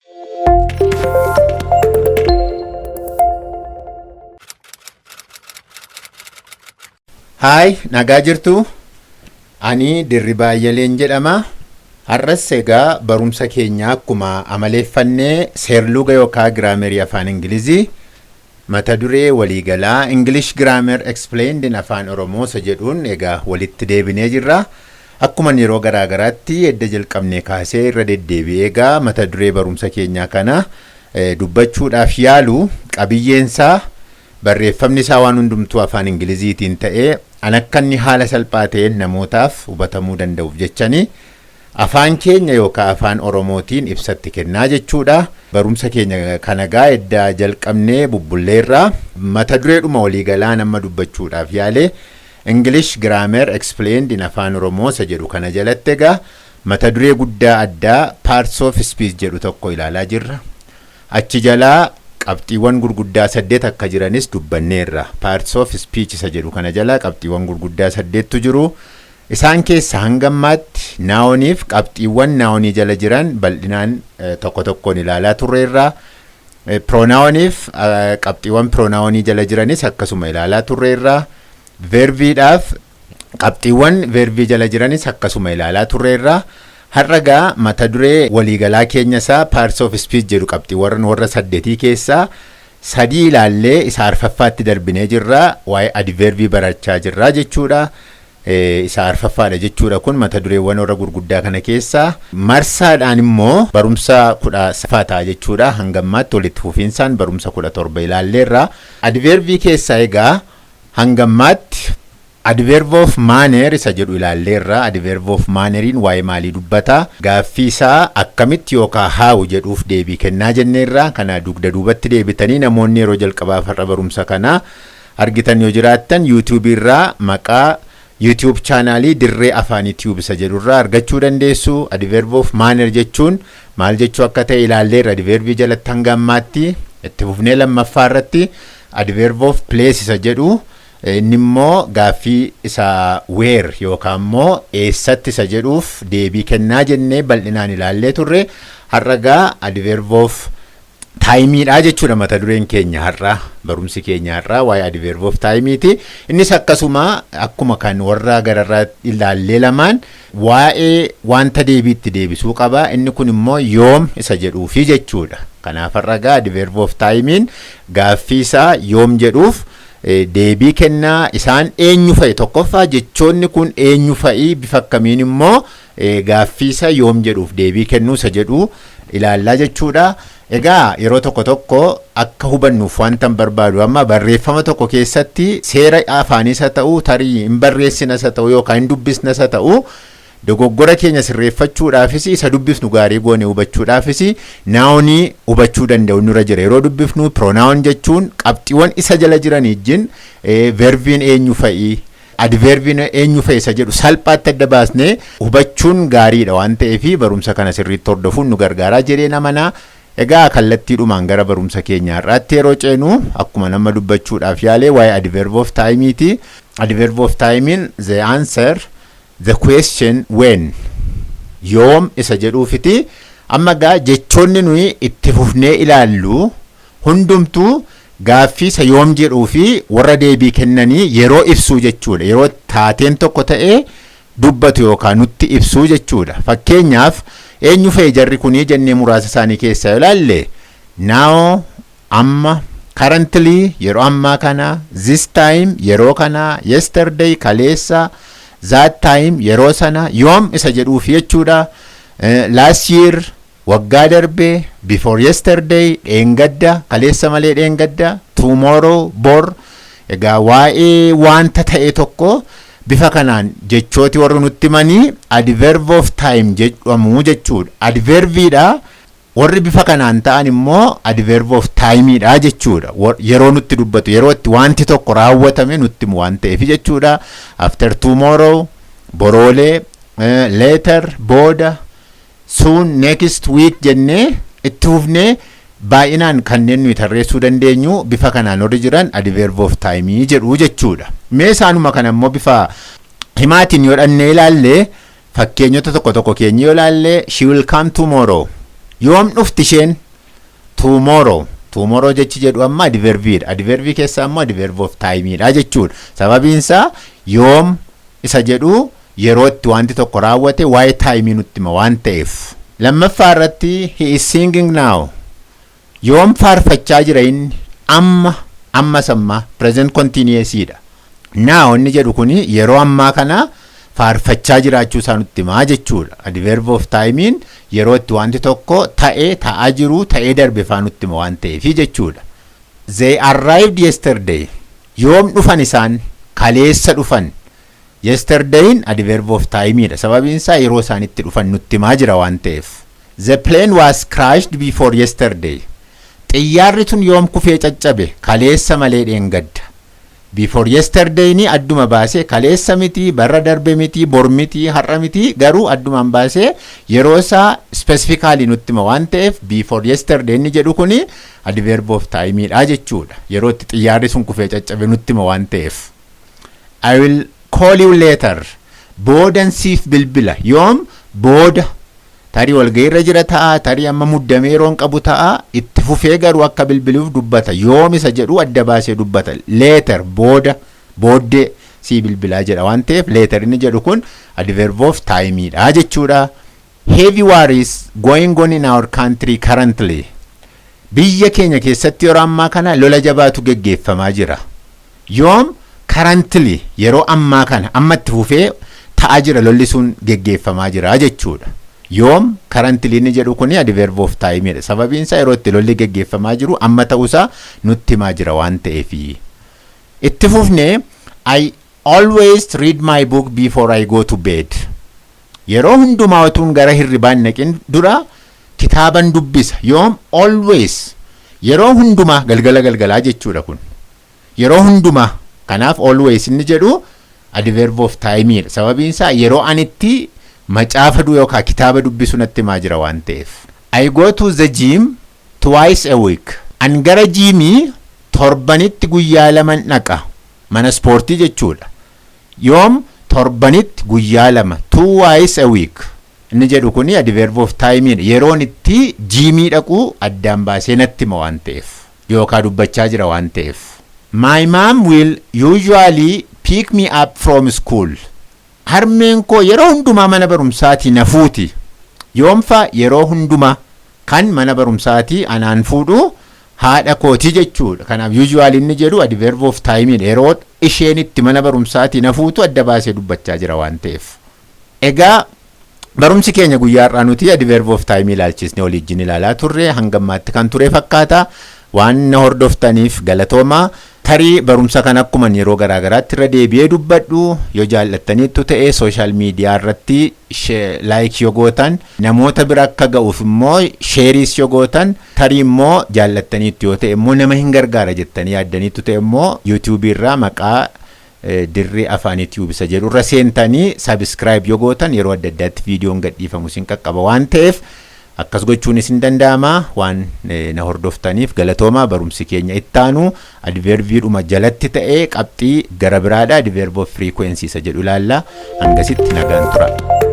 Hi, nagaa jirtu. Ani Dirribaa Yeleen jedhama. Har'as egaa barumsa keenya akkuma amaleeffannee seerluga yookaan giraamerii afaan Ingilizii mata duree waliigalaa English Grammar Explained in Afaan Oromoo jedhuun egaa walitti deebinee jirra. Akkuma yeroo garaa garaatti edda jalqabnee kaasee irra deddeebi'ee egaa mata duree barumsa keenyaa kana dubbachuudhaaf yaalu qabiyyeensaa barreeffamni isaa waan hundumtuu afaan Ingiliziitiin ta'ee akka inni haala salphaa ta'een namootaaf hubatamuu danda'uuf jechanii afaan keenya yookaan afaan Oromootiin ibsatti kennaa jechuudha. Barumsa keenya kanagaa edda jalqabnee bubbulleerraa mata dureedhuma waliigalaa nama dubbachuudhaaf yaale English Grammar Explained in Afaan Oromoo jedhu kana jalatti egaa mata duree guddaa addaa Parts of Speech jedhu tokko ilaalaa jirra. Achi jalaa qabxiiwwan gurguddaa 8 akka jiranis dubbanneerra. Parts of Speech jedhu kana jalaa qabxiiwwan gurguddaa 8tu jiru. Isaan keessa hangammaatti naawoniif qabxiiwwan naawonii jala jiran bal'inaan tokko tokkoon ilaalaa turreerra. Pronaawoniif qabxiiwwan pronaawonii jala jiranis akkasuma ilaalaa turreerra. Verbiidhaaf qabxiiwwan verbii jala jiranis akkasuma ilaalaa turreerra. Har'agaa mata duree waliigalaa keenya isaa Parts of Speech jedhu qabxiiwwan warra 8 keessaa 3 ilaallee isa arfaffaatti darbinee jirra. Waa'ee adverbii barachaa jirra jechuudha. Isa arfaffaadha jechuudha kun mata dureewwan warra gurguddaa kana keessaa marsaadhaan immoo barumsa 10 ta'a jechuudha. Hangammaatti walitti fufiinsaan barumsa 17 ilaalleerra. Adverbii keessaa egaa hangammaatti Adverb of manner isa jedhu ilaalleerra. Adverb of manneriin waa'ee maalii dubbata? Gaaffii isaa akkamitti yookaan haawu jedhuuf deebii kennaa jenneerra. Kana dugda duubatti deebitanii namoonni yeroo jalqabaaf har'a barumsa kana argitan yoo jiraattan YouTube irraa maqaa YouTube chaanaalii Dirree Afaan YouTube isa jedhurraa argachuu dandeessu. Adverb of manner jechuun maal jechuu akka ta'e ilaalleerra. Adverbii jalatti hangammaatti itti fufnee lammaffaa irratti Adverb of place isa jedhu inni immoo gaaffii isa where yookaan immoo eessatti isa jedhuuf deebii kennaa jennee bal'inaan ilaallee turre. Har'agaa Adverb of timeidha jechuudha mata dureen keenya har'a barumsi keenya har'a waa'ee Adverb of timeiti. Innis akkasuma akkuma kan warra gararraa ilaallee lamaan waa'ee wanta deebiitti deebisuu qaba. Inni kun immoo yoom isa jedhuufi jechuudha. Kanaaf har'agaa Adverb of timeiin gaaffii isaa yoom jedhuuf deebii kennaa. Isaan eenyu fa'i tokkoffaa jechoonni kun eenyu fa'i bifa akkamiin immoo gaaffii isaa yoom jedhuuf deebii kennuu isa jedhu ilaallaa jechuudha. Egaa yeroo tokko akka hubannuuf wanta barbaadu amma barreeffama tokko keessatti seera afaanis haa ta'u tarii hin barreessinas haa ta'u yookaan hin dubbisnas haa ta'u dogoggora keenya sirreeffachuudhaafis isa dubbifnu gaarii goone hubachuudhaafis naawonii hubachuu danda'u nurra jira. Yeroo dubbifnu pronaawon jechuun qabxiiwwan isa jala jiran ijjiin verbiin eenyu fa'i adverbiin eenyu fa'i isa jedhu salphaatti adda baasnee hubachuun gaariidha waan ta'eef barumsa kana sirriitti hordofuun nu gargaaraa jedhee namanaa. Egaa kallattiidhumaan gara barumsa keenyaa irratti yeroo ceenu akkuma nama dubbachuudhaaf yaalee waa'ee Adverb of timeiti. Adverb of timeiin the answer the question when yoom isa jedhuufiti. Amma gaa jechoonni nuyi itti fufnee ilaallu hundumtuu gaaffii isa yoom jedhuufi warra deebii kennanii yeroo ibsuu jechuudha. Yeroo taateen tokko ta'ee dubbatu yookaan nutti ibsuu jechuudha. Fakkeenyaaf eenyu fa'i jarri kunii jennee muraasa isaanii keessaa ilaalle now amma currently yeroo ammaa kana this time yeroo kana yesterday kaleessa that time yeroo sana yoom isa jedhuuf jechuudha. Last year waggaa darbe before yesterday dheengadda kaleessa malee dheengadda tomorrow bor. Egaa waa'ee wanta ta'e tokko bifa kanaan jechooti warra nutti manii Adverb of time jedhamu jechuudha. Adverbiidha warri bifa kanaan ta'an immoo Adverb of timeidha jechuudha. Yeroo nutti dubbatu yeroo itti wanti tokko raawwatame nutti waan ta'eef jechuudha. After tomorrow boroolee later booda soon next week jennee itti fufnee baay'inaan kanneen nuyi tarreessuu dandeenyu bifa kanaan warri jiran Adverb of time jedhu jechuudha. Mee isaanuma kana immoo bifa himaatiin yoo dhannee ilaalle fakkeenyota tokko keenya yoo ilaalle she will come tomorrow yoom dhufti isheen tomorrow jechi jedhu amma adverbiidha. Adverbii keessaa immoo adverb of timeidha jechuudha. Sababiin isaa yoom isa jedhu yeroo itti wanti tokko raawwate waa'ee taayimii nutti hima waan ta'eef. Lammaffaa irratti he is singing now. Yoom faarfachaa jira inni? Amma samma present continuousdha. Now inni jedhu kuni yeroo ammaa kana faarfachaa jiraachuu isaa nutti himaa jechuudha. Adverb of timein yeroo itti wanti tokko ta'aa jiru ta'ee darbe faa nutti hima waan ta'eef jechuudha. They arrived yesterday. Yoom dhufan isaan? Kaleessa dhufan. Yesterdayin adverb of timeidha. Sababiin isaa yeroo isaan itti dhufan nutti himaa jira waan ta'eef. The plane was crashed before yesterday. Xiyyaarri tun yoom kufee caccabe? Kaleessa malee dheengadda. Before yesterday ni adduma baasee kaleessa miti, barra darbe miti, bor miti, har'a miti, garuu addumaan baasee yeroo isaa specifically nutti hima waan ta'eef before yesterday ni jedhu kuni adverb of timeidha jechuudha. Yeroo itti xiyyaarri sun kufee caccabe nutti hima waan ta'eef. I will call you later. Boodan siif bilbila. Yoom? Booda. Tarii walga'iirra jira ta'a, tarii amma muddamee yeroon qabu ta'a, itti fufee garuu akka bilbiluuf dubbata. Yoom isa jedhu adda baasee dubbata. Later, booddee si bilbilaa jedha waan ta'eef later inni jedhu kun adverb of timeidha jechuudha. Heavy war is going on in our country currently. Biyya keenya keessatti yeroo ammaa kana lola jabaatu geggeeffamaa jira. Yoom? Currently yeroo ammaa kana amma itti fufee ta'aa jira lolli sun geggeeffamaa jira jechuudha. Yoom currently inni jedhu kuni adverb of timeidha. Sababiin isaa yeroo itti lolli geggeeffamaa jiru amma ta'uusaa nutti himaa jira waan ta'eef. Itti fufnee I always read my book before I go to bed. Yeroo hundumaa utuun gara hirribaan naqin dura kitaaban dubbisa. Yoom? Always. Yeroo hundumaa galgalaa jechuudha kun. Yeroo hundumaa kanaaf always inni jedhu adverb of timeidha. Sababiin isaa yeroo anitti macaafa yookaan kitaaba dubbisu natti himaa jira waan ta'eef. I go to the gym twice a week. An gara jiimii torbanitti guyyaa lama dhaqa. Mana ispoortii jechuudha. Yoom? Torbanitti guyyaa lama. Twice a week. Inni jedhu kuni adverb of timeidha. Yeroon itti jiimii dhaqu addaan baasee natti hima waan ta'eef. Yookaan dubbachaa jira waan ta'eef. My mom will usually pick me up from school. Harmeen koo yeroo hundumaa mana barumsaatii na fuuti. Yoomfa yeroo hundumaa kan mana barumsaatii anaan fuudhu haadha kooti jechuudha. Kanaaf usually inni jedhu adverb of timeidha. Yeroo isheen itti mana barumsaatii na fuutu adda baasee dubbachaa jira waan ta'eef. Egaa barumsi keenya guyyaa har'aa nuti adverb of time ilaalchisne waliin ilaalaa turre hangammaatti kan ture fakkaata. Waan na hordoftaniif galatoomaa. Tarii barumsa kan akkuma yeroo garaagaraatti irra deebi'ee dubbadhu yoo jaallattaniittu ta'e social media irratti like yoo gootan namoota bira akka ga'uuf immoo shares yoo gootan tarii immoo jaallattaniittu yoo ta'e immoo nama hin gargaara jettanii yaaddaniittu ta'e immoo YouTube irraa maqaa dirree afaan YouTube isa jedhu irra seentanii subscribe yoo gootan yeroo adda addaatti viidiyoon gadhiifamu isin qaqqaba waan ta'eef akkas gochuun isin danda'ama. Waan na hordoftaniif galatoomaa. Barumsi keenya ittaanu adverbiidhuma jalatti ta'ee qabxii gara biraadha. Adverb of frequency isa jedhu ilaalla. Hangasitti nagaan tura.